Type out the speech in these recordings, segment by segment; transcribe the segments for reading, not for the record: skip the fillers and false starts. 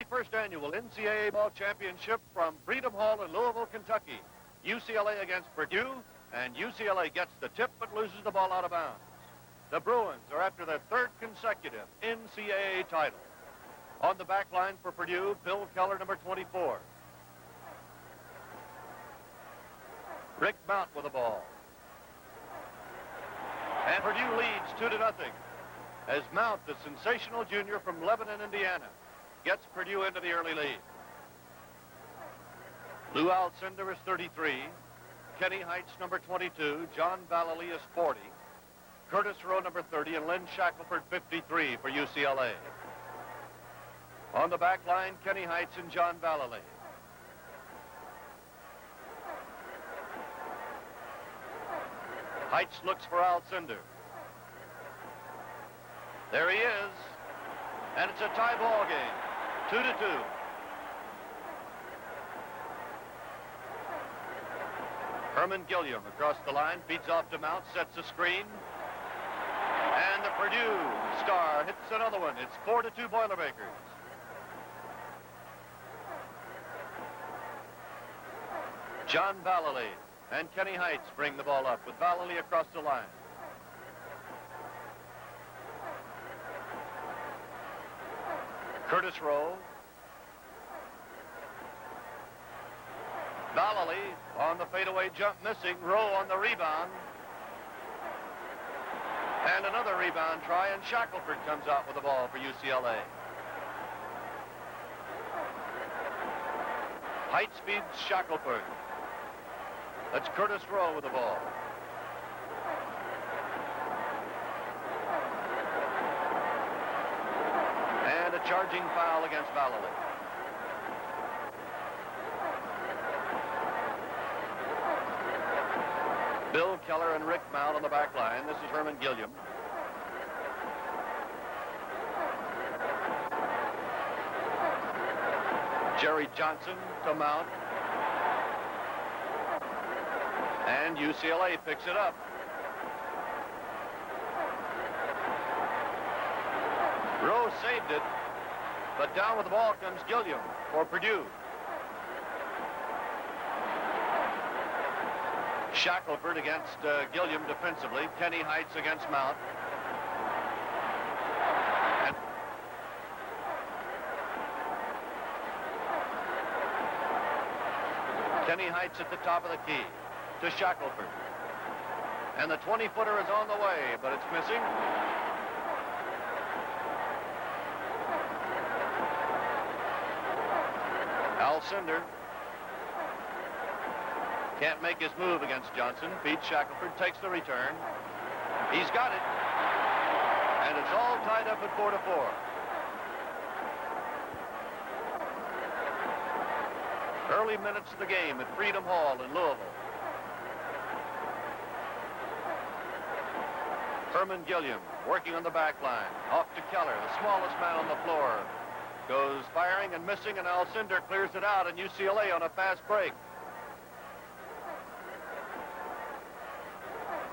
21st Annual NCAA Ball Championship from Freedom Hall in Louisville, Kentucky. UCLA against Purdue, and UCLA gets the tip but loses the ball out of bounds. The Bruins are after their third consecutive NCAA title. On the back line for Purdue, Bill Keller, number 24. Rick Mount with the ball. And Purdue leads 2-0 as Mount, the sensational junior from Lebanon, Indiana, gets Purdue into the early lead. Lou Alcindor is 33. Kenny Heights, number 22. John Vallely is 40. Curtis Rowe, number 30, and Lynn Shackelford, 53 for UCLA. On the back line, Kenny Heights and John Vallely. Heights looks for Alcindor. There he is, and it's a tie ball game, 2-2. Herman Gilliam across the line, feeds off to Mount, sets a screen, and the Purdue star hits another one. It's 4-2 Boilermakers. John Vallely and Kenny Heights bring the ball up with Vallely across the line. Curtis Rowe. Vallely on the fadeaway jump, missing. Rowe on the rebound. And another rebound try, and Shackelford comes out with the ball for UCLA. Heights feeds Shackelford. That's Curtis Rowe with the ball. And a charging foul against Vallely. Bill Keller and Rick Mount on the back line. This is Herman Gilliam. Jerry Johnson to Mount. And UCLA picks it up. Rowe saved it, but down with the ball comes Gilliam for Purdue. Shackelford against Gilliam defensively. Kenny Heights against Mount. And Kenny Heights at the top of the key to Shackelford. And the 20-footer is on the way, but it's missing. Alcindor can't make his move against Johnson. Feeds Shackelford, takes the return. He's got it. And it's all tied up at 4-4. Early minutes of the game at Freedom Hall in Louisville. Herman Gilliam working on the back line. Off to Keller, the smallest man on the floor. Goes firing and missing, and Alcindor clears it out, and UCLA on a fast break.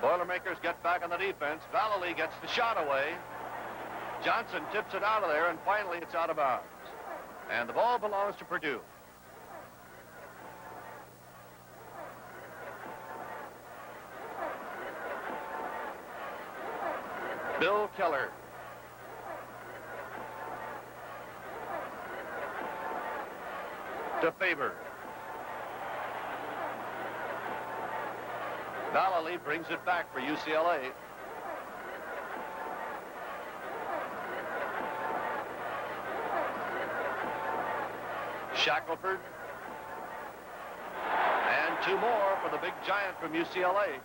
Boilermakers get back on the defense. Vallely gets the shot away. Johnson tips it out of there, and finally it's out of bounds. And the ball belongs to Purdue. Bill Keller. To Faber. Vallely brings it back for UCLA. Shackelford. And two more for the big giant from UCLA.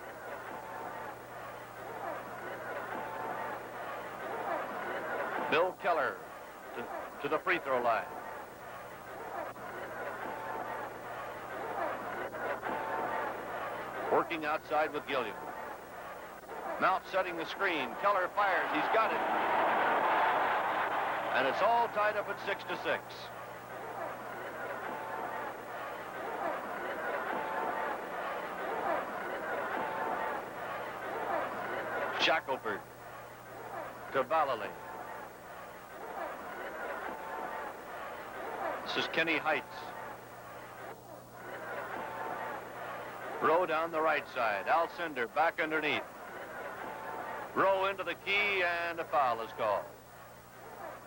Bill Keller to the free throw line. Working outside with Gilliam. Mount setting the screen. Keller fires. He's got it. And it's all tied up at 6-6. Shackelford to Vallely. This is Kenny Heights. Rowe down the right side. Alcindor back underneath. Rowe into the key, and a foul is called.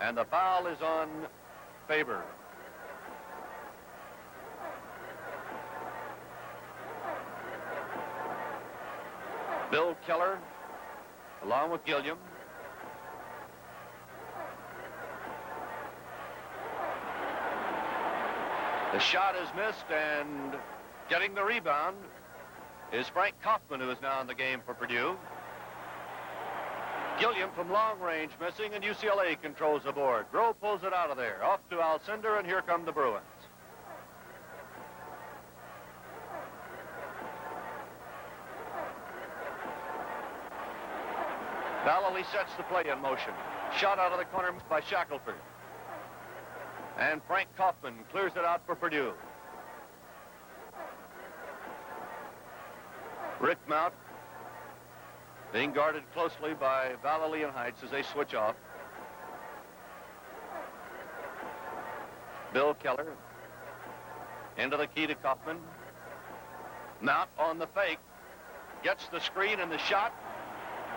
And the foul is on Faber. Bill Keller, along with Gilliam. The shot is missed, and getting the rebound is Frank Kaufman, who is now in the game for Purdue. Gilliam from long range missing, and UCLA controls the board. Rowe pulls it out of there. Off to Alcindor, and here come the Bruins. Vallely sets the play in motion. Shot out of the corner by Shackelford. And Frank Kaufman clears it out for Purdue. Rick Mount being guarded closely by Vallely and Heights as they switch off. Bill Keller into the key to Kaufman. Mount on the fake. Gets the screen and the shot,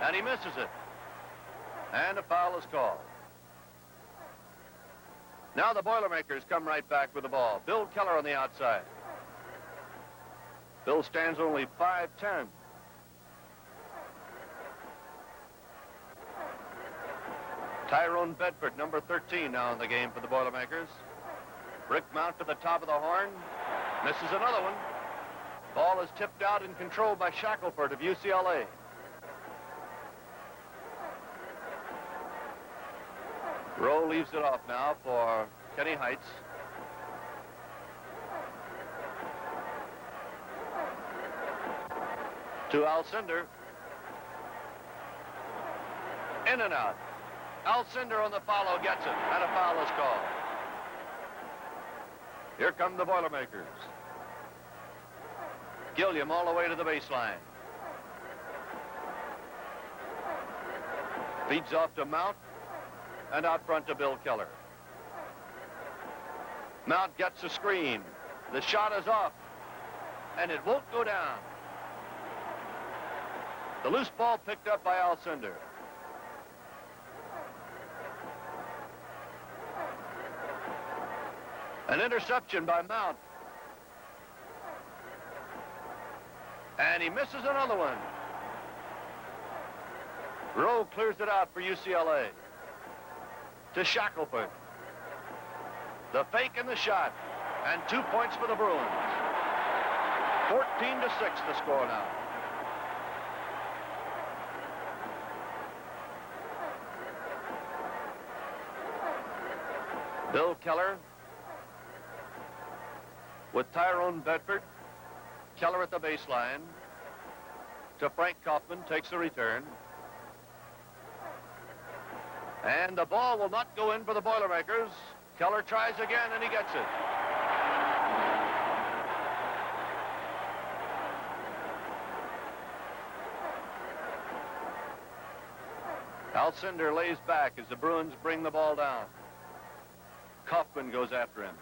and he misses it. And a foul is called. Now the Boilermakers come right back with the ball. Bill Keller on the outside. Bill stands only 5'10". Tyrone Bedford, number 13, now in the game for the Boilermakers. Rick Mount to the top of the horn. Misses another one. Ball is tipped out and controlled by Shackelford of UCLA. Rowe leaves it off now for Kenny Heights. To Alcindor. In and out. Alcindor on the follow gets it, and a foul is called. Here come the Boilermakers. Gilliam all the way to the baseline. Feeds off to Mount, and out front to Bill Keller. Mount gets a screen. The shot is off, and it won't go down. The loose ball picked up by Alcindor. An interception by Mount. And he misses another one. Rowe clears it out for UCLA. To Shackelford. The fake and the shot. And 2 points for the Bruins. 14-6 the score now. Bill Keller with Tyrone Bedford. Keller at the baseline. To Frank Kaufman, takes the return. And the ball will not go in for the Boilermakers. Keller tries again, and he gets it. Alcindor lays back as the Bruins bring the ball down. Kaufman goes after him.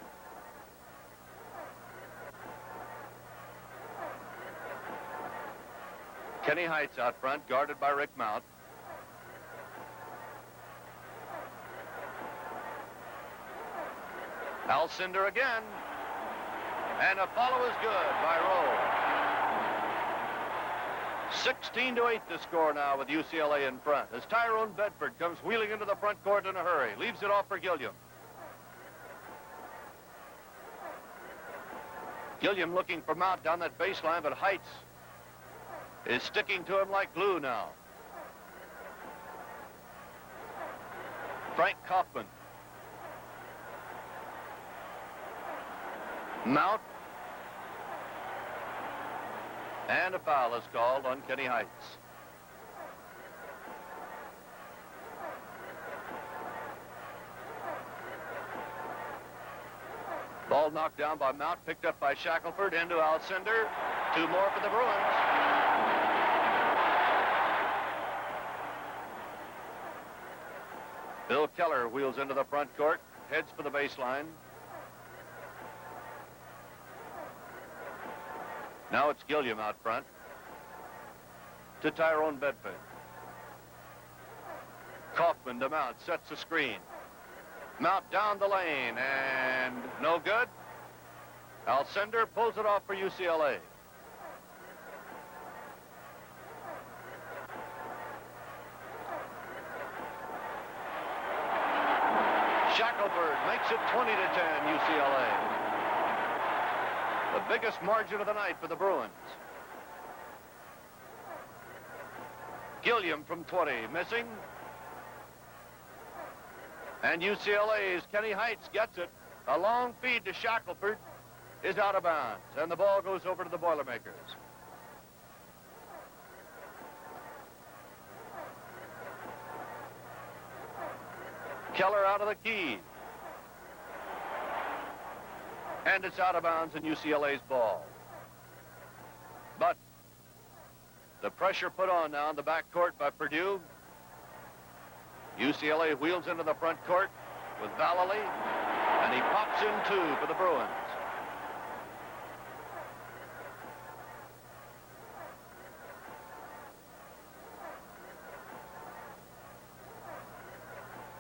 Kenny Heights out front, guarded by Rick Mount. Alcindor again. And a follow is good by Rowe. 16-8 the score now with UCLA in front as Tyrone Bedford comes wheeling into the front court in a hurry. Leaves it off for Gilliam. Gilliam looking for Mount down that baseline, but Heights is sticking to him like glue now. Frank Kaufman. Mount. And a foul is called on Kenny Heights. Ball knocked down by Mount, picked up by Shackelford, into Alcindor. 2 more for the Bruins. Bill Keller wheels into the front court, heads for the baseline. Now it's Gilliam out front to Tyrone Bedford. Kaufman to Mount, sets the screen. Mount down the lane, and no good. Alcindor pulls it off for UCLA. Shackelford makes it 20-10, UCLA. The biggest margin of the night for the Bruins. Gilliam from 20, missing. And UCLA's Kenny Heights gets it. A long feed to Shackelford is out of bounds, and the ball goes over to the Boilermakers. Keller out of the key. And it's out of bounds in UCLA's ball. But the pressure put on now in the backcourt by Purdue. UCLA wheels into the front court with Vallely, and he pops in two for the Bruins.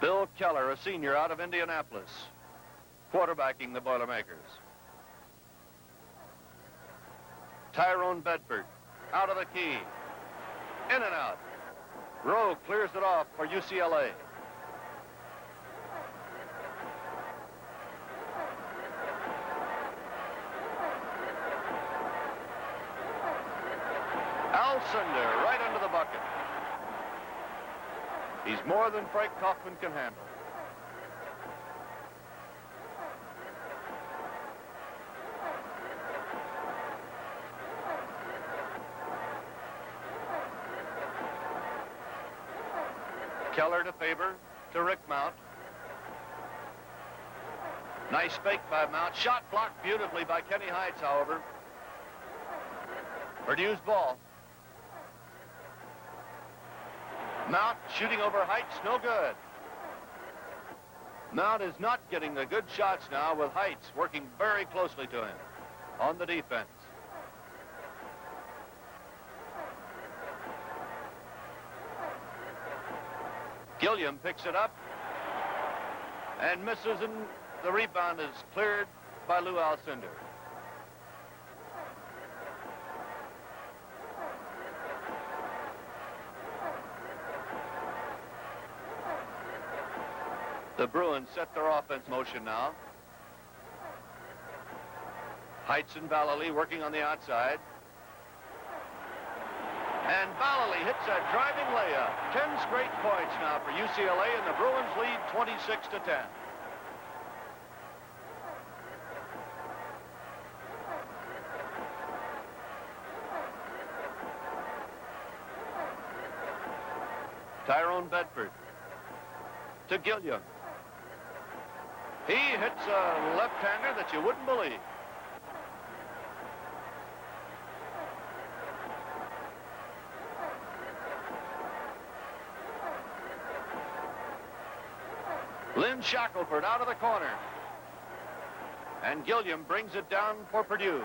Bill Keller, a senior out of Indianapolis, quarterbacking the Boilermakers. Tyrone Bedford out of the key, in and out. Rowe clears it off for UCLA. Alcindor right under the bucket. He's more than Frank Kaufman can handle. Keller to Faber, to Rick Mount. Nice fake by Mount. Shot blocked beautifully by Kenny Heights, however. Purdue's ball. Mount shooting over Heights, no good. Mount is not getting the good shots now with Heights working very closely to him on the defense. Gilliam picks it up and misses, and the rebound is cleared by Lou Alcindor. The Bruins set their offense motion now. Heights and Vallely working on the outside. And Vallely hits a driving layup. 10 straight points now for UCLA, and the Bruins lead 26-10. Tyrone Bedford to Gilliam. He hits a left-hander that you wouldn't believe. Lynn Shackelford out of the corner. And Gilliam brings it down for Purdue.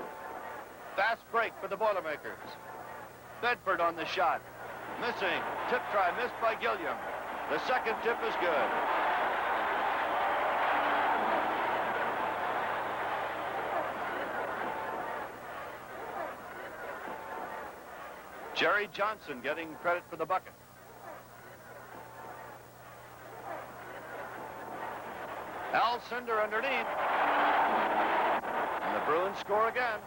Fast break for the Boilermakers. Bedford on the shot. Missing. Tip try missed by Gilliam. The second tip is good. Jerry Johnson getting credit for the bucket. Alcindor underneath. And the Bruins score again.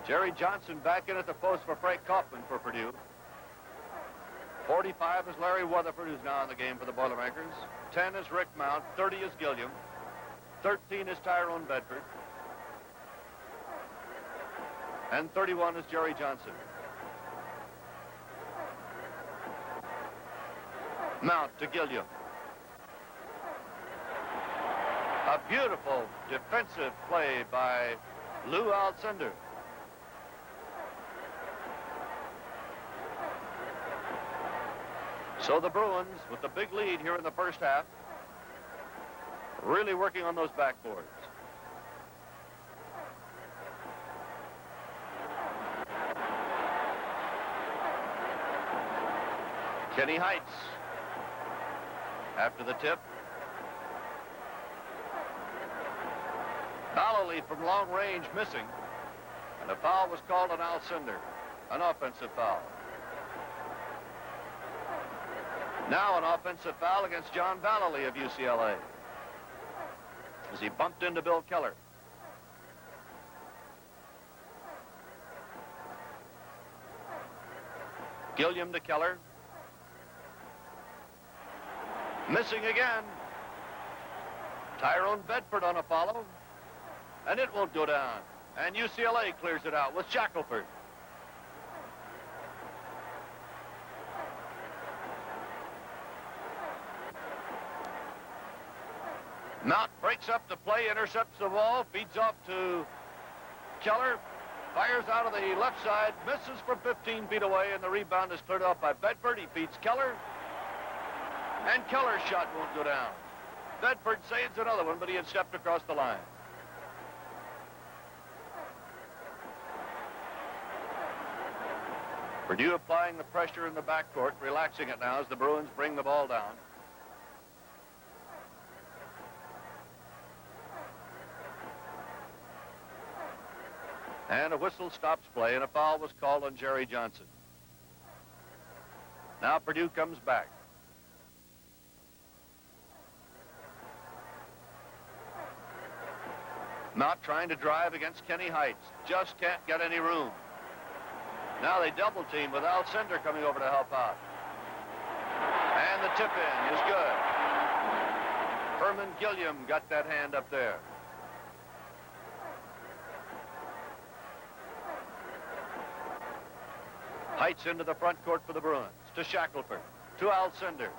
Jerry Johnson back in at the post for Frank Kaufman for Purdue. 45 is Larry Weatherford, who's now in the game for the Boilermakers. 10 is Rick Mount. 30 is Gilliam. 13 is Tyrone Bedford. And 31 is Jerry Johnson. Mount to Gilliam. A beautiful defensive play by Lou Alcindor. So the Bruins, with the big lead here in the first half, really working on those backboards. Kenny Heights after the tip. Vallely from long range missing. And a foul was called on Alcindor, an offensive foul. Now an offensive foul against John Vallely of UCLA as he bumped into Bill Keller. Gilliam to Keller. Missing again. Tyrone Bedford on a follow. And it won't go down. And UCLA clears it out with Shackelford. Mount breaks up the play, intercepts the ball, feeds off to Keller, fires out of the left side, misses from 15 feet away, and the rebound is cleared off by Bedford. He feeds Keller, and Keller's shot won't go down. Bedford saves another one, but he had stepped across the line. Purdue applying the pressure in the backcourt, relaxing it now as the Bruins bring the ball down. And a whistle stops play, and a foul was called on Jerry Johnson. Now Purdue comes back. Mount trying to drive against Kenny Heights. Just can't get any room. Now they double team with Alcindor coming over to help out. And the tip in is good. Herman Gilliam got that hand up there. Heights into the front court for the Bruins. To Shackelford. To Alcindor.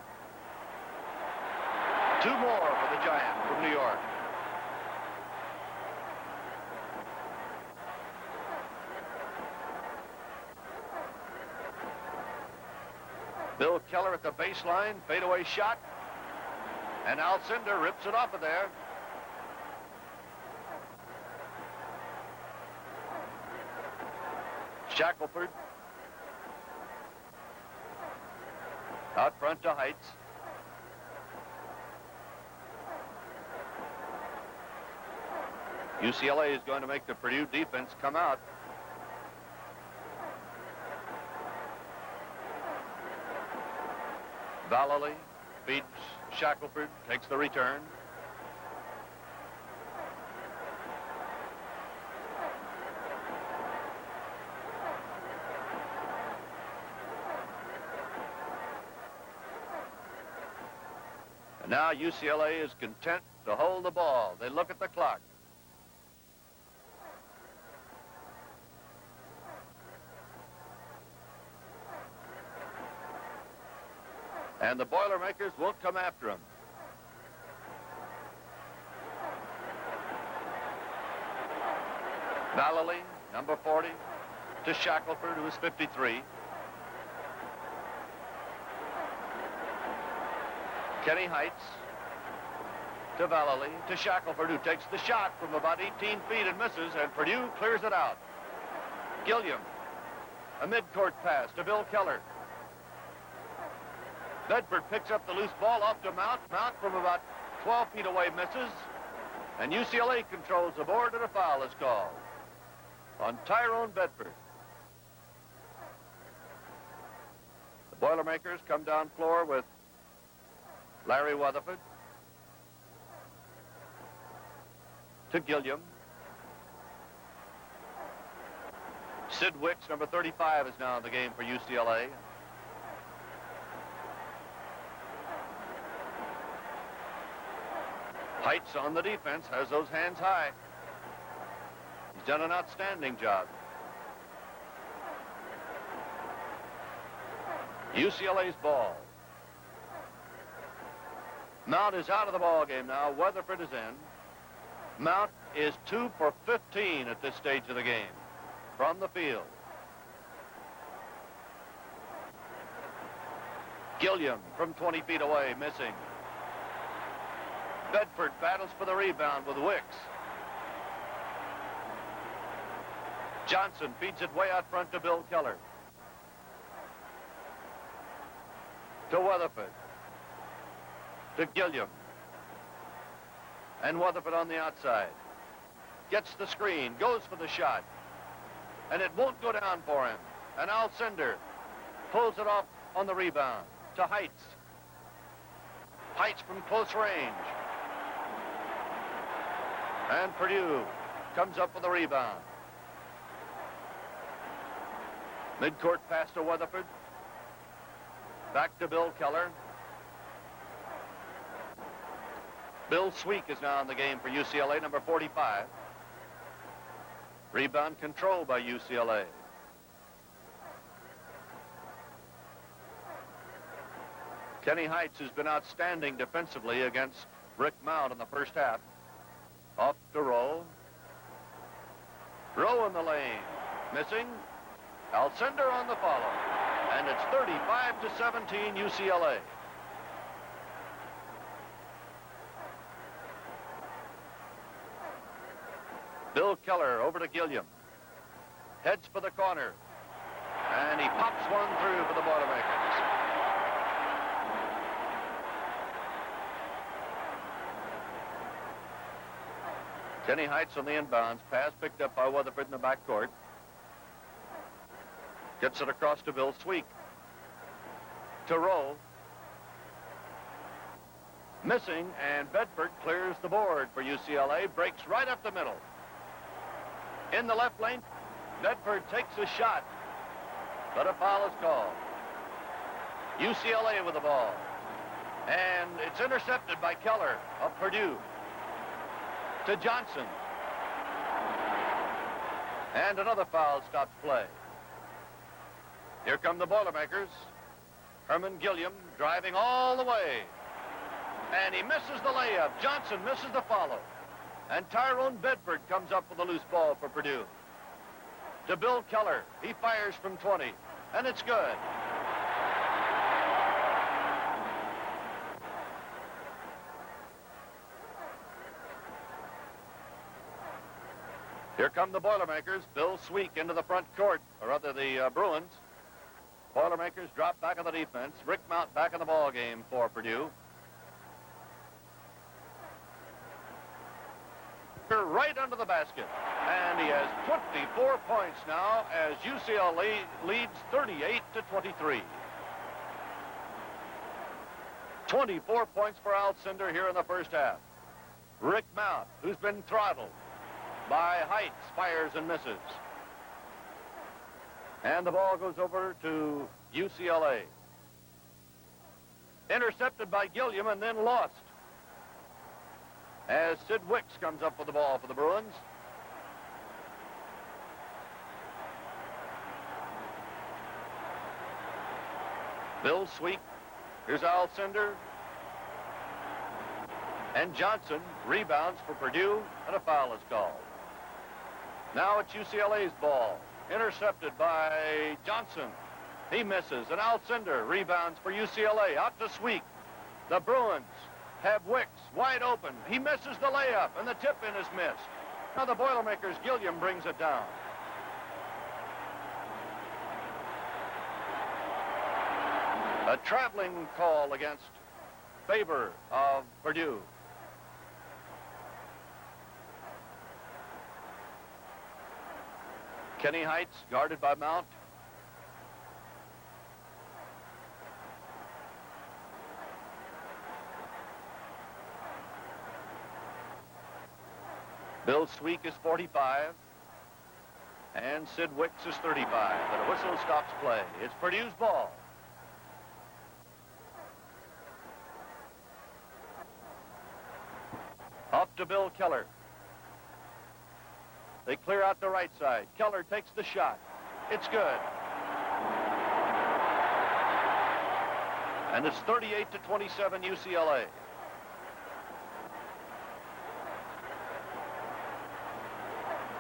Two more for the Giant from New York. Bill Keller at the baseline. Fadeaway shot. And Alcindor rips it off of there. Shackelford. Out front to Heights. UCLA is going to make the Purdue defense come out. Vallely beats Shackelford, takes the return. And now UCLA is content to hold the ball. They look at the clock. And the Boilermakers won't come after him. Vallely, number 40, to Shackelford, who is 53. Kenny Heights to Vallely, to Shackelford, who takes the shot from about 18 feet and misses, and Purdue clears it out. Gilliam, a midcourt pass to Bill Keller. Bedford picks up the loose ball off to Mount. Mount from about 12 feet away misses. And UCLA controls the board, and a foul is called on Tyrone Bedford. The Boilermakers come down floor with Larry Weatherford to Gilliam. Sid Wicks, number 35, is now in the game for UCLA. Heights on the defense, has those hands high. He's done an outstanding job. UCLA's ball. Mount is out of the ball game now. Weatherford is in. Mount is 2 for 15 at this stage of the game from the field. Gilliam from 20 feet away, missing. Bedford battles for the rebound with Wicks. Johnson feeds it way out front to Bill Keller. To Weatherford. To Gilliam. And Weatherford on the outside. Gets the screen, goes for the shot. And it won't go down for him. And Alcindor pulls it off on the rebound. To Heights. Heights from close range. And Purdue comes up with a rebound. Midcourt pass to Weatherford. Back to Bill Keller. Bill Sweek is now in the game for UCLA, number 45. Rebound controlled by UCLA. Kenny Heights has been outstanding defensively against Rick Mount in the first half. Off to Rowe. Rowe in the lane. Missing. Alcindor on the follow. And it's 35-17 UCLA. Bill Keller over to Gilliam. Heads for the corner. And he pops one through for the Boilermakers. Kenny Heights on the inbounds. Pass picked up by Weatherford in the backcourt. Gets it across to Bill Sweek. To Rowe. Missing, and Bedford clears the board for UCLA. Breaks right up the middle. In the left lane, Bedford takes a shot, but a foul is called. UCLA with the ball. And it's intercepted by Keller of Purdue. To Johnson. And another foul stops play. Here come the Boilermakers. Herman Gilliam driving all the way. And he misses the layup. Johnson misses the follow. And Tyrone Bedford comes up with a loose ball for Purdue. To Bill Keller. He fires from 20. And it's good. Here come the Boilermakers. Bill Sweek into the front court, or rather the Bruins. Boilermakers drop back on the defense. Rick Mount back in the ball game for Purdue. Right under the basket. And he has 24 points now as UCLA leads 38-23. 24 points for Alcindor here in the first half. Rick Mount, who's been throttled by Heights, fires and misses. And the ball goes over to UCLA. Intercepted by Gilliam and then lost as Sid Wicks comes up with the ball for the Bruins. Bill Sweek. Here's Alcindor. And Johnson rebounds for Purdue, and a foul is called. Now it's UCLA's ball. Intercepted by Johnson. He misses, and Alcindor rebounds for UCLA. Out to Sweek. The Bruins have Wicks wide open. He misses the layup, and the tip-in is missed. Now the Boilermakers, Gilliam brings it down. A traveling call against favor of Purdue. Kenny Heights guarded by Mount. Bill Sweek is 45. And Sid Wicks is 35. But a whistle stops play. It's Purdue's ball. Up to Bill Keller. They clear out the right side. Keller takes the shot. It's good. And it's 38-27 UCLA.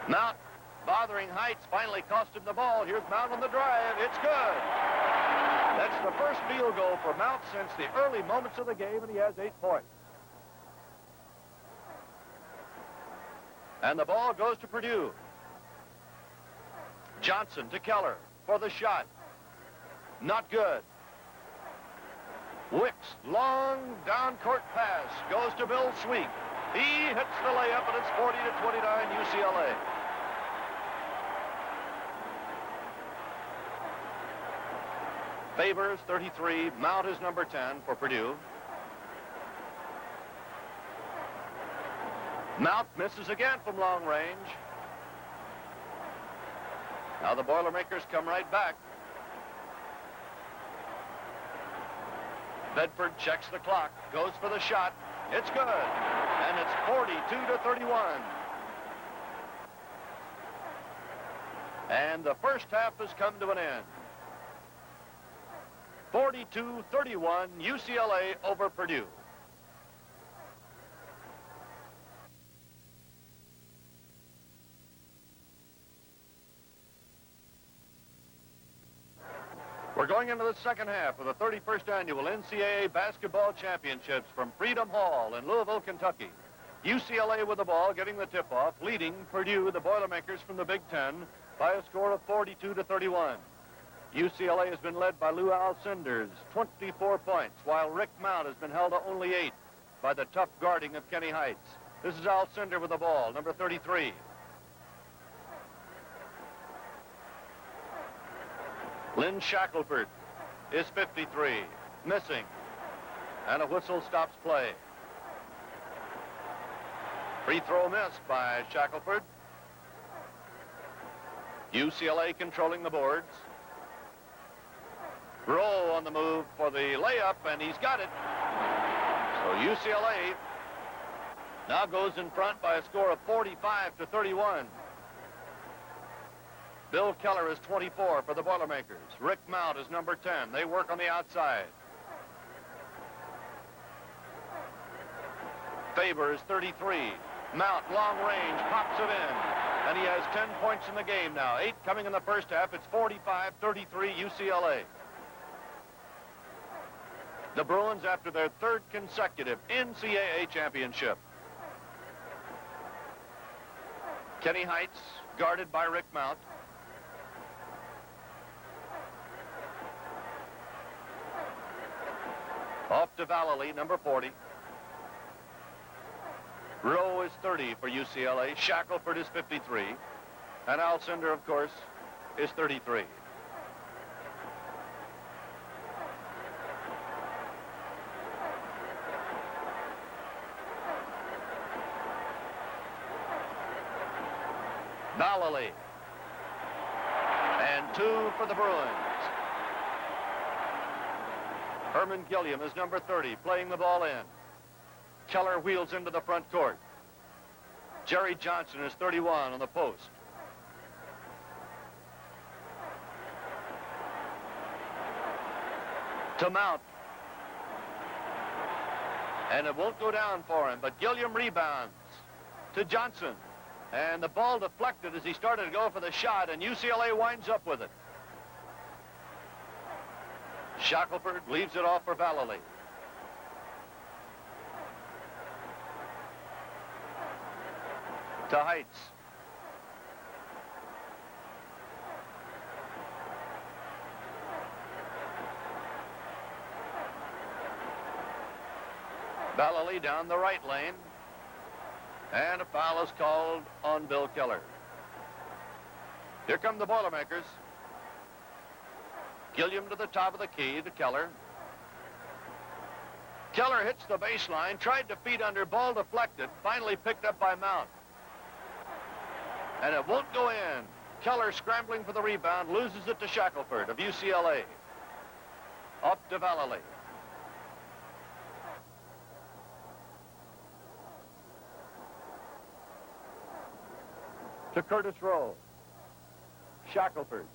Mount bothering Heights finally cost him the ball. Here's Mount on the drive. It's good. That's the first field goal for Mount since the early moments of the game, and he has 8 points. And the ball goes to Purdue. Johnson to Keller for the shot. Not good. Wicks, long down-court pass, goes to Bill Sweet. He hits the layup, and it's 40-29 UCLA. Favors 33, Mount is number 10 for Purdue. Mount misses again from long range. Now the Boilermakers come right back. Bedford checks the clock, goes for the shot. It's good, and it's 42-31. And the first half has come to an end. 42-31, UCLA over Purdue. We're going into the second half of the 31st annual NCAA basketball championships from Freedom Hall in Louisville, Kentucky. UCLA with the ball, getting the tip-off, leading Purdue, the Boilermakers from the Big Ten, by a score of 42-31. UCLA has been led by Lou Alcindor's 24 points, while Rick Mount has been held to only 8 by the tough guarding of Kenny Heights. This is Alcindor with the ball, number 33. Lynn Shackelford is 53, missing, and a whistle stops play. Free throw missed by Shackelford. UCLA controlling the boards. Rowe on the move for the layup, and he's got it. So UCLA now goes in front by a score of 45-31. Bill Keller is 24 for the Boilermakers. Rick Mount is number 10. They work on the outside. Favors 33. Mount, long range, pops it in. And he has 10 points in the game now. 8 coming in the first half. It's 45-33 UCLA. The Bruins after their third consecutive NCAA championship. Kenny Heights guarded by Rick Mount. Off to Vallely, number 40. Rowe is 30 for UCLA. Shackelford is 53. And Alcindor, of course, is 33. Vallely. And 2 for the Bruins. Herman Gilliam is number 30, playing the ball in. Keller wheels into the front court. Jerry Johnson is 31 on the post. To Mount. And it won't go down for him, but Gilliam rebounds to Johnson. And the ball deflected as he started to go for the shot, and UCLA winds up with it. Shackelford leaves it off for Vallely. To Heights. Vallely down the right lane. And a foul is called on Bill Keller. Here come the Boilermakers. Gilliam to the top of the key to Keller. Keller hits the baseline, tried to feed under, ball deflected, finally picked up by Mount. And it won't go in. Keller scrambling for the rebound, loses it to Shackelford of UCLA. Up to Vallely. To Curtis Rowe. Shackelford.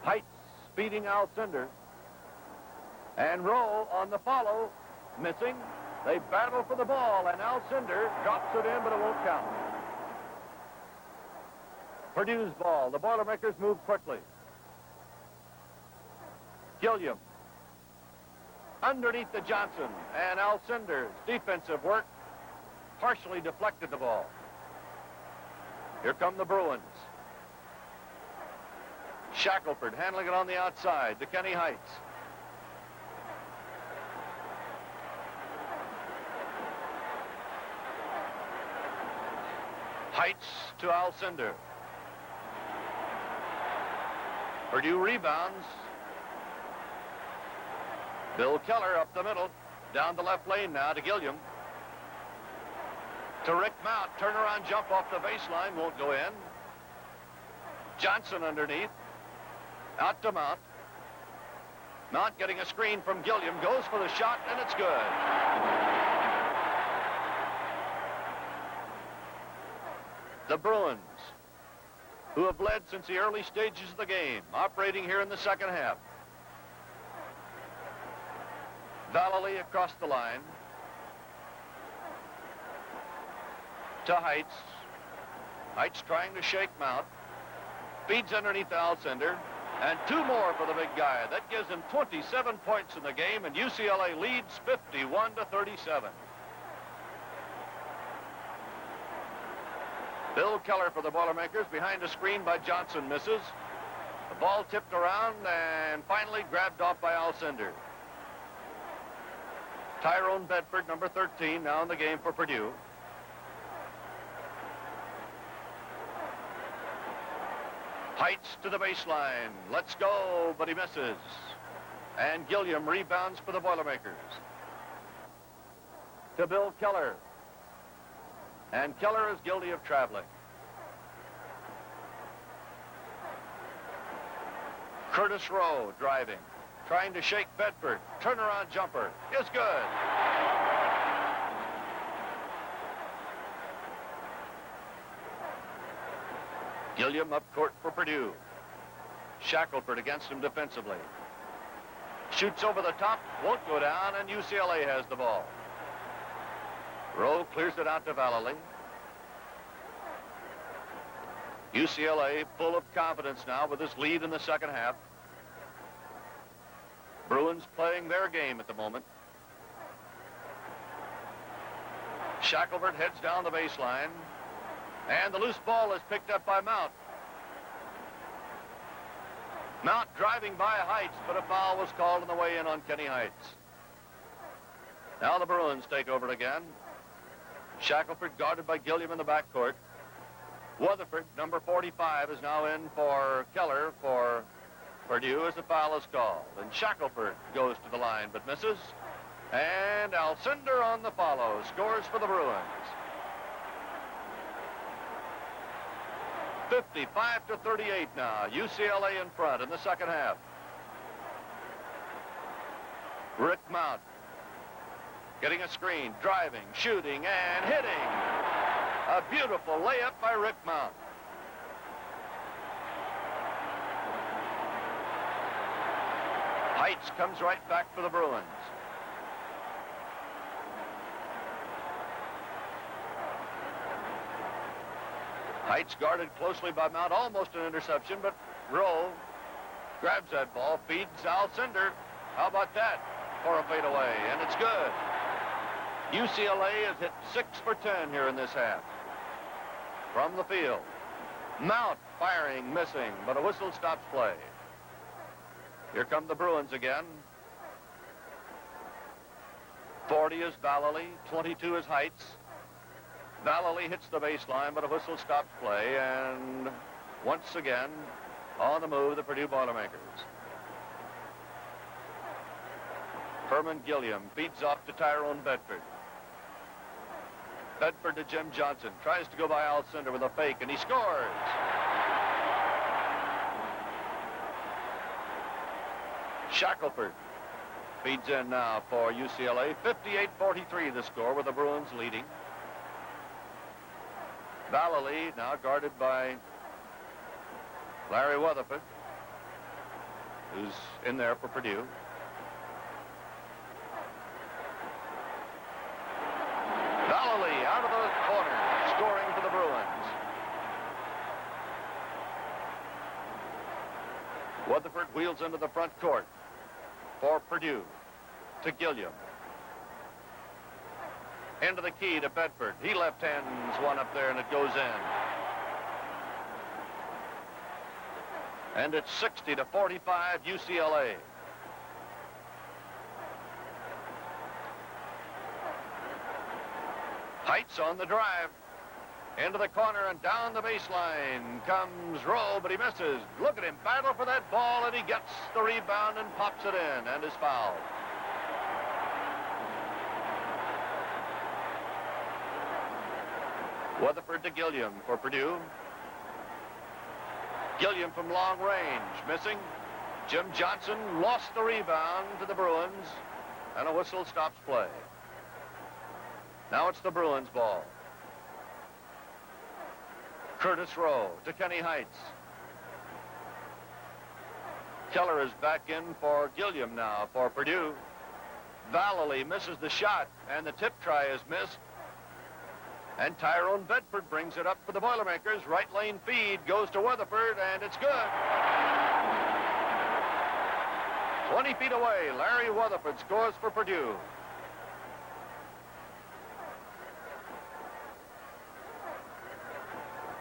Heights speeding Alcindor. And Rowe on the follow, missing. They battle for the ball, and Alcindor drops it in, but it won't count. Purdue's ball. The Boilermakers move quickly. Gilliam. Underneath the Johnson, and Alcindor's defensive work partially deflected the ball. Here come the Bruins. Shackelford handling it on the outside to Kenny Heights. Heights to Alcindor. Purdue rebounds. Bill Keller up the middle. Down the left lane now to Gilliam. To Rick Mount. Turnaround jump off the baseline. Won't go in. Johnson underneath. Out to Mount. Mount getting a screen from Gilliam. Goes for the shot, and it's good. The Bruins, who have led since the early stages of the game, operating here in the second half. Vallely across the line. To Heights. Heights trying to shake Mount. Feeds underneath Alcindor. And 2 more for the big guy. That gives him 27 points in the game, and UCLA leads 51-37. Bill Keller for the Boilermakers, behind a screen by Johnson, misses. The ball tipped around and finally grabbed off by Alcindor. Tyrone Bedford, number 13, now in the game for Purdue. Heights to the baseline. Let's go, but he misses. And Gilliam rebounds for the Boilermakers. To Bill Keller. And Keller is guilty of traveling. Curtis Rowe driving. Trying to shake Bedford. Turnaround jumper is good. Gilliam up court for Purdue. Shackelford against him defensively. Shoots over the top, won't go down, and UCLA has the ball. Rowe clears it out to Vallely. UCLA full of confidence now with this lead in the second half. Bruins playing their game at the moment. Shackelford heads down the baseline. And the loose ball is picked up by Mount. Mount driving by Heights, but a foul was called on the way in on Kenny Heights. Now the Bruins take over it again. Shackelford guarded by Gilliam in the backcourt. Weatherford, number 45, is now in for Keller for Purdue as the foul is called. And Shackelford goes to the line but misses. And Alcindor on the follow, scores for the Bruins. 55-38 now. UCLA in front in the second half. Rick Mount getting a screen, driving, shooting, and hitting. A beautiful layup by Rick Mount. Heights comes right back for the Bruins. Heights guarded closely by Mount, almost an interception, but Rowe grabs that ball, feeds Alcindor. How about that for a fadeaway? And it's good. UCLA has hit 6 for 10 here in this half. From the field. Mount firing, missing, but a whistle stops play. Here come the Bruins again. 40 is Vallely, 22 is Heights. Vallely hits the baseline, but a whistle stops play, and once again, on the move, the Purdue Boilermakers. Herman Gilliam feeds off to Tyrone Bedford. Bedford to Jim Johnson. Tries to go by Alcindor with a fake, and he scores. Shackelford feeds in now for UCLA. 58-43 the score, with the Bruins leading. Vallely now guarded by Larry Weatherford, who's in there for Purdue. Vallely out of the corner, scoring for the Bruins. Weatherford wheels into the front court for Purdue to Gilliam. Into the key to Bedford. He left-hands one up there, and it goes in. And it's 60-45 UCLA. Heights on the drive. Into the corner and down the baseline comes Rowe, but he misses. Look at him battle for that ball, and he gets the rebound and pops it in and is fouled. Weatherford to Gilliam for Purdue. Gilliam from long range, missing. Jim Johnson lost the rebound to the Bruins, and a whistle stops play. Now it's the Bruins' ball. Curtis Rowe to Kenny Heights. Keller is back in for Gilliam now for Purdue. Vallely misses the shot, and the tip try is missed. And Tyrone Bedford brings it up for the Boilermakers. Right lane feed goes to Weatherford, and it's good. 20 feet away, Larry Weatherford scores for Purdue.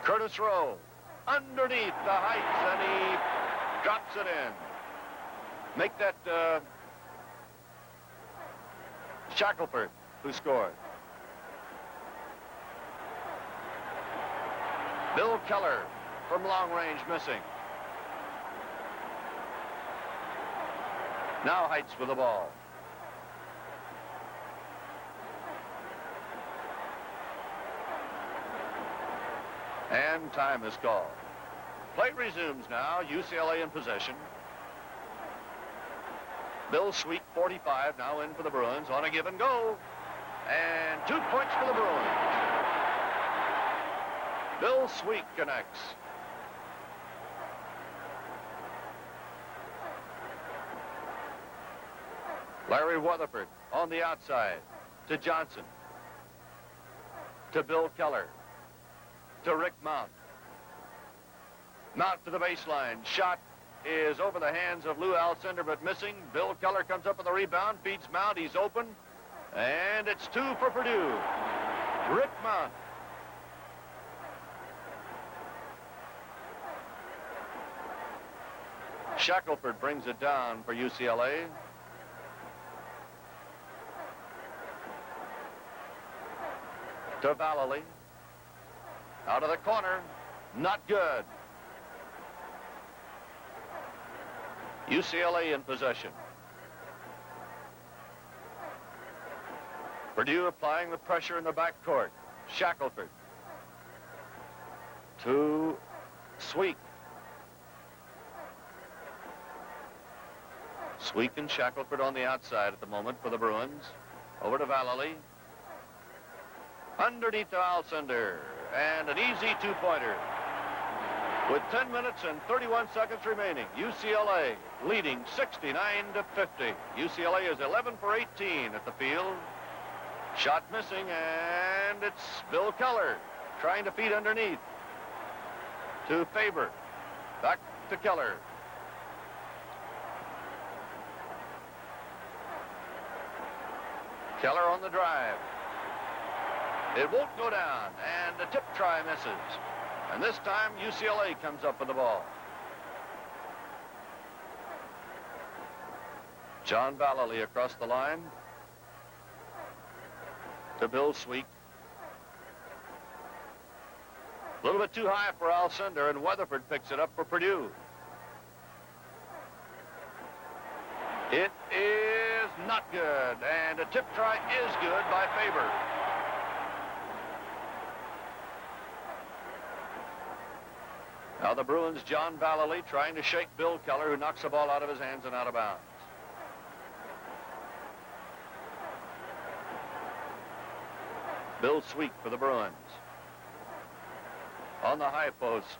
Curtis Rowe underneath the Heights, and he drops it in. Make that Shackelford who scored. Bill Keller from long range missing. Now Heights with the ball. And time is called. Play resumes now. UCLA in possession. Bill Sweet, 45, now in for the Bruins on a give and go. And 2 points for the Bruins. Bill Sweet connects. Larry Weatherford on the outside to Johnson. To Bill Keller. To Rick Mount. Mount to the baseline. Shot is over the hands of Lou Alcindor, but missing. Bill Keller comes up with the rebound, feeds Mount. He's open. And it's 2 for Purdue. Rick Mount. Shackelford brings it down for UCLA. To Vallely. Out of the corner. Not good. UCLA in possession. Purdue applying the pressure in the backcourt. Shackelford. To Sweet. Sweet and Shackelford on the outside at the moment for the Bruins. Over to Vallely. Underneath to Alcindor. And an easy 2-pointer. With 10 minutes and 31 seconds remaining, UCLA leading 69-50. UCLA is 11 for 18 at the field. Shot missing, and it's Bill Keller trying to feed underneath. To Faber. Back to Keller. Keller on the drive. It won't go down, and the tip try misses. And this time, UCLA comes up with the ball. John Vallely across the line. To Bill Sweet. A little bit too high for Alcindor, and Weatherford picks it up for Purdue. It is not good, and a tip try is good by Faber. Now the Bruins' John Vallely trying to shake Bill Keller, who knocks the ball out of his hands and out of bounds. Bill Sweet for the Bruins. On the high post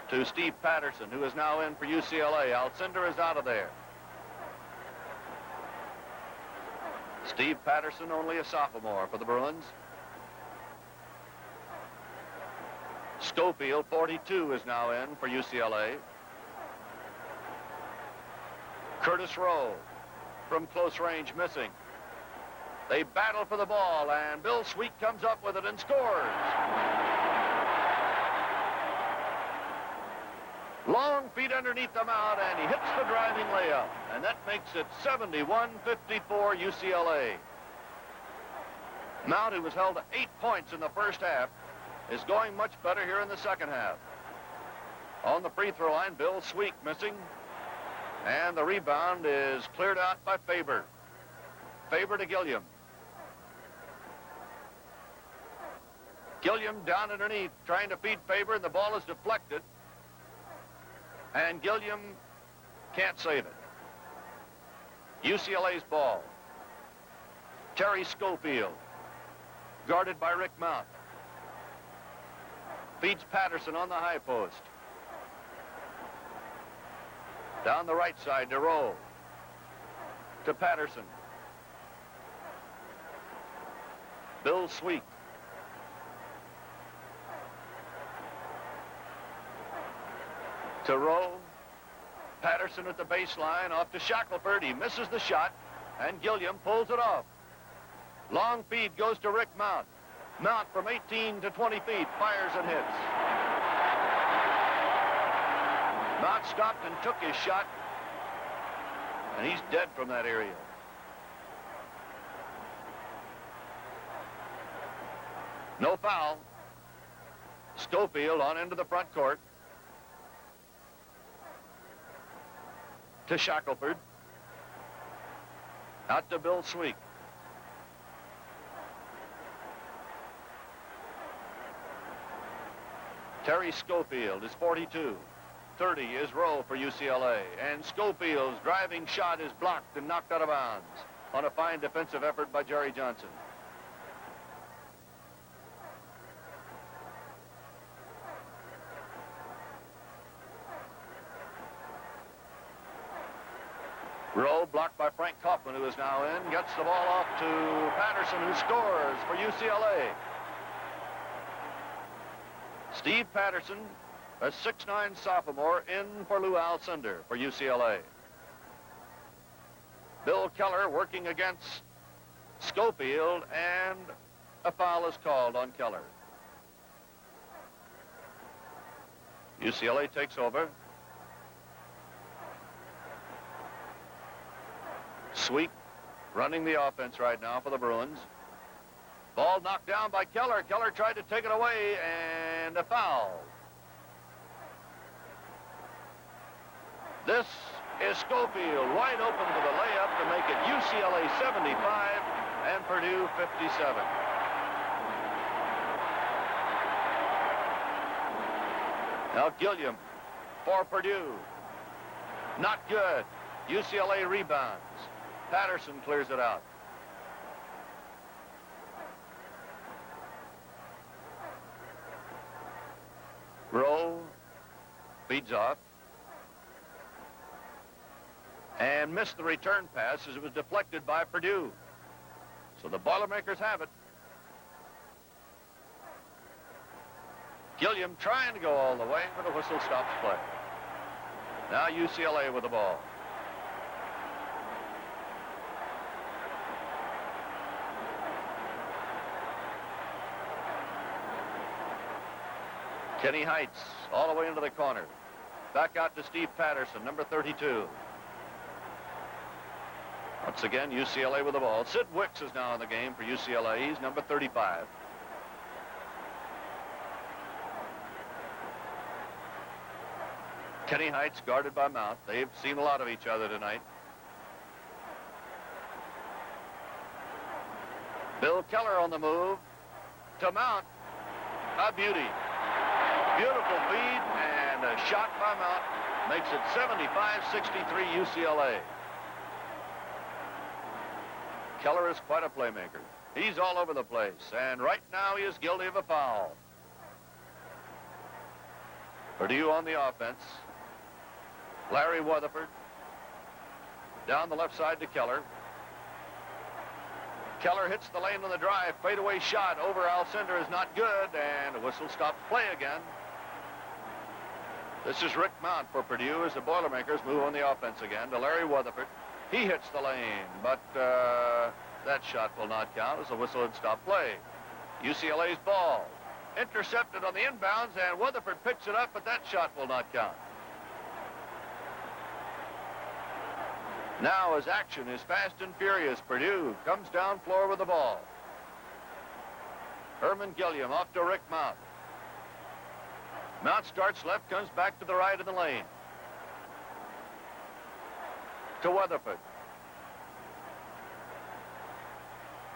to Steve Patterson, who is now in for UCLA. Alcindor is out of there. Steve Patterson, only a sophomore for the Bruins. Schofield, 42, is now in for UCLA. Curtis Rowe from close range missing. They battle for the ball, and Bill Sweet comes up with it and scores. Long feet underneath the mount, and he hits the driving layup. And that makes it 71-54 UCLA. Mount, who was held to 8 points in the first half, is going much better here in the second half. On the free throw line, Bill Sweek missing. And the rebound is cleared out by Faber. Faber to Gilliam. Gilliam down underneath, trying to feed Faber, and the ball is deflected. And Gilliam can't save it. UCLA's ball. Terry Schofield, guarded by Rick Mount. Feeds Patterson on the high post. Down the right side to Rowe. To Patterson. Bill Sweek. To Rowe. Patterson at the baseline, off to Shackelford. He misses the shot, and Gilliam pulls it off. Long feed goes to Rick Mount. Mount from 18 to 20 feet, fires and hits. Mount stopped and took his shot, and he's dead from that area. No foul. Schofield on into the front court. To Shackelford. Out to Bill Sweek. Terry Schofield is 42. 30 is Rowe for UCLA. And Schofield's driving shot is blocked and knocked out of bounds on a fine defensive effort by Jerry Johnson. Rowe blocked by Frank Kaufman, who is now in, gets the ball off to Patterson, who scores for UCLA. Steve Patterson, a 6'9" sophomore, in for Lou Alcindor for UCLA. Bill Keller working against Schofield, and a foul is called on Keller. UCLA takes over. Sweek running the offense right now for the Bruins. Ball knocked down by Keller. Keller tried to take it away, and a foul. This is Schofield wide open to the layup to make it UCLA 75 and Purdue 57. Now Gilliam for Purdue. Not good. UCLA rebounds. Patterson clears it out. Rowe feeds off. And missed the return pass as it was deflected by Purdue. So the Boilermakers have it. Gilliam trying to go all the way, but the whistle stops play. Now UCLA with the ball. Kenny Heights all the way into the corner. Back out to Steve Patterson, number 32. Once again, UCLA with the ball. Sid Wicks is now in the game for UCLA. He's number 35. Kenny Heights guarded by Mount. They've seen a lot of each other tonight. Bill Keller on the move to Mount. A beauty. Beautiful feed, and a shot by Mount makes it 75-63 UCLA. Keller is quite a playmaker. He's all over the place, and right now he is guilty of a foul. Purdue on the offense. Larry Weatherford down the left side to Keller. Keller hits the lane on the drive. Fadeaway shot over Alcindor is not good, and a whistle stops play again. This is Rick Mount for Purdue as the Boilermakers move on the offense again to Larry Weatherford. He hits the lane, but that shot will not count as the whistle had stopped play. UCLA's ball intercepted on the inbounds, and Weatherford picks it up, but that shot will not count. Now, as action is fast and furious, Purdue comes down floor with the ball. Herman Gilliam off to Rick Mount. Mount starts left, comes back to the right of the lane. To Weatherford.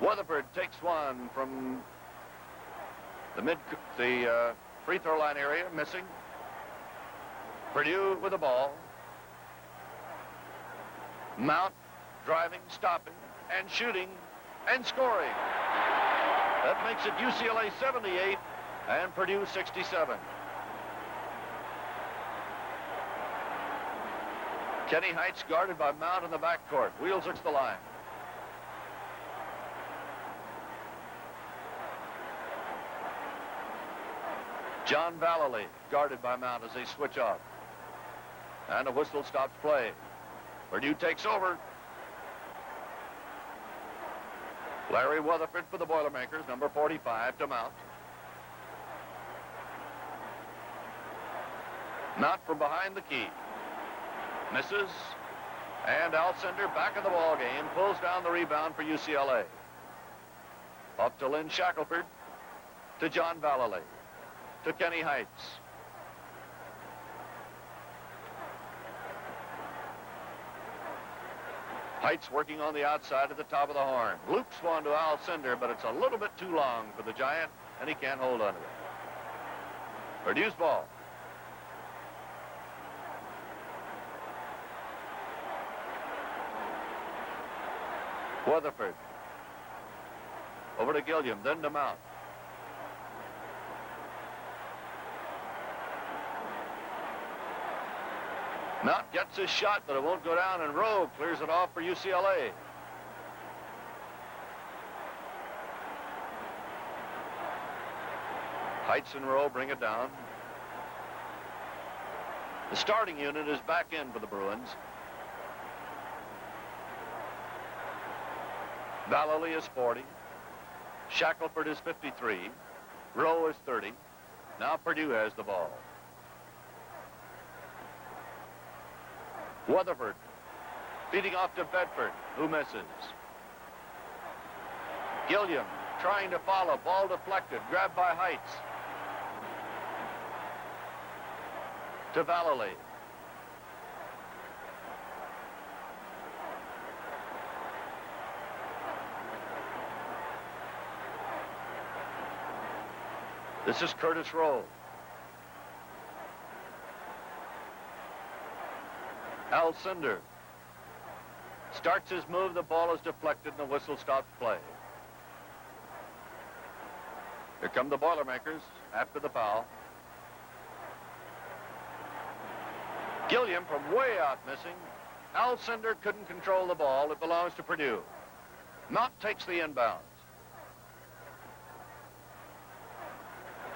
Weatherford takes one from the free throw line area, missing. Purdue with the ball. Mount driving, stopping, and shooting, and scoring. That makes it UCLA 78 and Purdue 67. Kenny Heights guarded by Mount in the backcourt. Wheels looks the line. John Vallely guarded by Mount as they switch off. And a whistle stops play. Purdue takes over. Larry Weatherford for the Boilermakers, number 45 to Mount. Mount from behind the key. Misses. And Alcindor back in the ball game, pulls down the rebound for UCLA. Up to Lynn Shackelford. To John Vallely. To Kenny Heights. Heights working on the outside at the top of the horn. Loops one to Alcindor, but it's a little bit too long for the Giant, and he can't hold on to it. Purdue's ball. Weatherford. Over to Gilliam, then to Mount. Mount gets his shot, but it won't go down, and Rowe clears it off for UCLA. Heights and Rowe bring it down. The starting unit is back in for the Bruins. Vallely is 40. Shackelford is 53. Rowe is 30. Now Purdue has the ball. Weatherford feeding off to Bedford, who misses. Gilliam trying to follow, ball deflected, grabbed by Heights. To Vallely. This is Curtis Rowe. Alcindor starts his move. The ball is deflected and the whistle stops play. Here come the Boilermakers after the foul. Gilliam from way out missing. Alcindor couldn't control the ball. It belongs to Purdue. Mount takes the inbounds.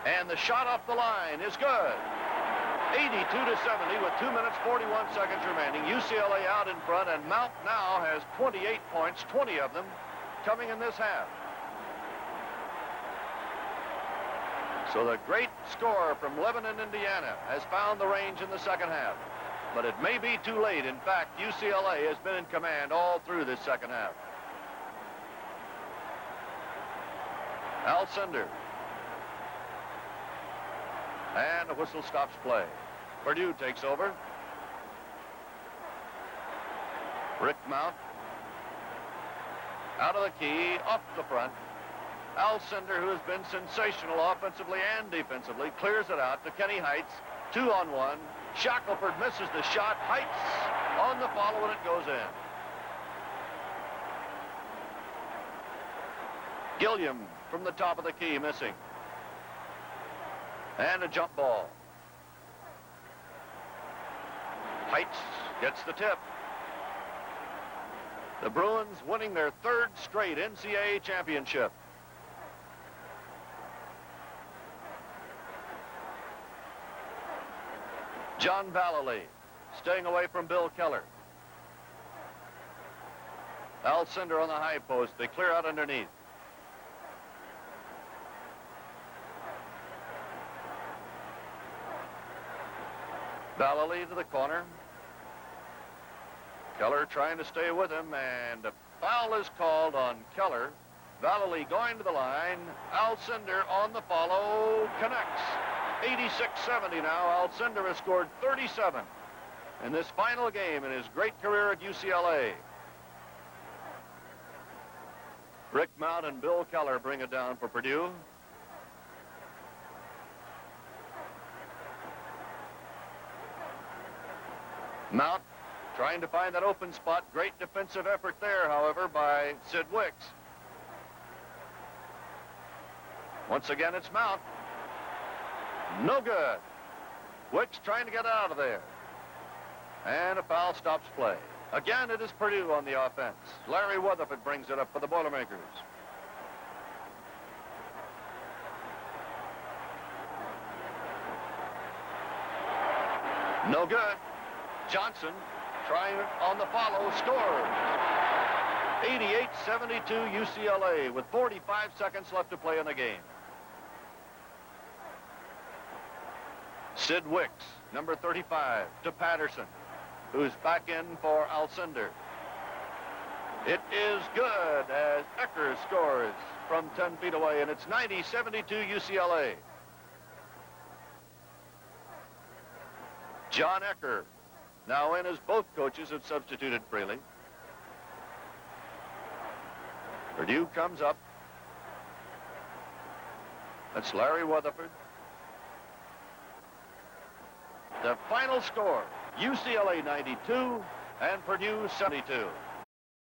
And the shot off the line is good. 82 to 70 with 2 minutes, 41 seconds remaining. UCLA out in front, and Mount now has 28 points, 20 of them coming in this half. So the great scorer from Lebanon, Indiana, has found the range in the second half. But it may be too late. In fact, UCLA has been in command all through this second half. Alcindor. And the whistle stops play. Purdue takes over. Rick Mount. Out of the key, off the front. Alcindor, who has been sensational offensively and defensively, clears it out to Kenny Heights. 2-on-1. Shackelford misses the shot. Heights on the follow, and it goes in. Gilliam from the top of the key, missing. And a jump ball. Heights gets the tip. The Bruins winning their third straight NCAA championship. John Vallely staying away from Bill Keller. Alcindor on the high post. They clear out underneath. Vallely to the corner. Keller trying to stay with him, and a foul is called on Keller. Vallely going to the line. Alcindor on the follow, connects. 86-70 now. Alcindor has scored 37 in this final game in his great career at UCLA. Rick Mount and Bill Keller bring it down for Purdue. Mount trying to find that open spot. Great defensive effort there, however, by Sid Wicks. Once again, it's Mount. No good. Wicks trying to get out of there. And a foul stops play. Again, it is Purdue on the offense. Larry Weatherford brings it up for the Boilermakers. No good. Johnson trying on the follow, scores. 88-72 UCLA with 45 seconds left to play in the game. Sid Wicks, number 35, to Patterson, who's back in for Alcindor. It is good as Ecker scores from 10 feet away, and it's 90-72 UCLA. John Ecker now in as both coaches have substituted freely. Purdue comes up. That's Larry Weatherford. The final score, UCLA 92 and Purdue 72.